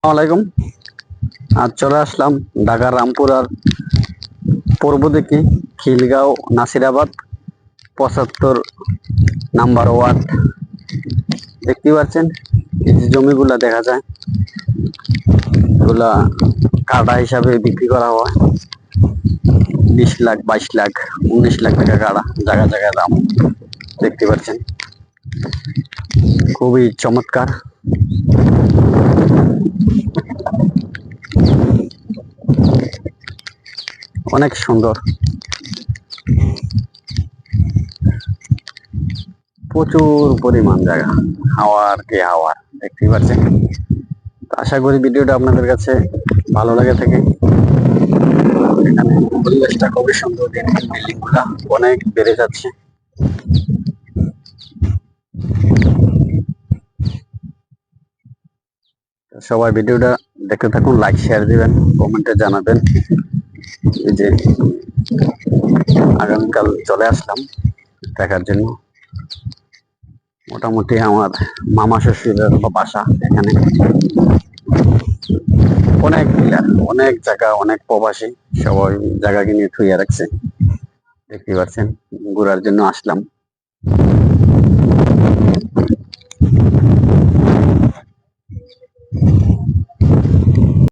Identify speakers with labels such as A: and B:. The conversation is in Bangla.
A: আসসালামাইকুম। আজ চলে আসলাম ঢাকার রামপুরার পূর্ব দিকে খিলগাঁও নাসিরাবাদ ৭৫ নাম্বার ওয়ার্ড। দেখতে পাচ্ছেন এই যে জমিগুলা দেখা যায়, এগুলা কাঠা হিসাবে বিক্রি করা হয় 20 লাখ, 22 লাখ, 19 লাখ টাকা কাঠা, জায়গা জায়গায় দাম। দেখতে পাচ্ছেন খুবই চমৎকার, অনেক সুন্দর, প্রচুর পরিমাণ জায়গা, হাওয়ার কি হাওয়ার। দেখতে পাচ্ছেন, আশা করি ভিডিওটা আপনাদের কাছে ভালো লাগে থাকে। এখানে পরিবেশটা খুবই সুন্দর, বিল্ডিং গুলা অনেক বেড়ে যাচ্ছে। সবাই ভিডিওটা দেখতে থাকুন, লাইক শেয়ার দিবেন, কমেন্টে জানাবেন। এই যে আগামীকাল চলে আসলাম দেখার জন্য। মোটামুটি আমার মামা শ্বশুরের বাসা এখানে। অনেক প্লেয়ার, অনেক জায়গা, অনেক প্রবাসী সবাই জায়গা কিনে থুইয়া রাখছে। দেখতে পাচ্ছেন, ঘোরার জন্য আসলাম।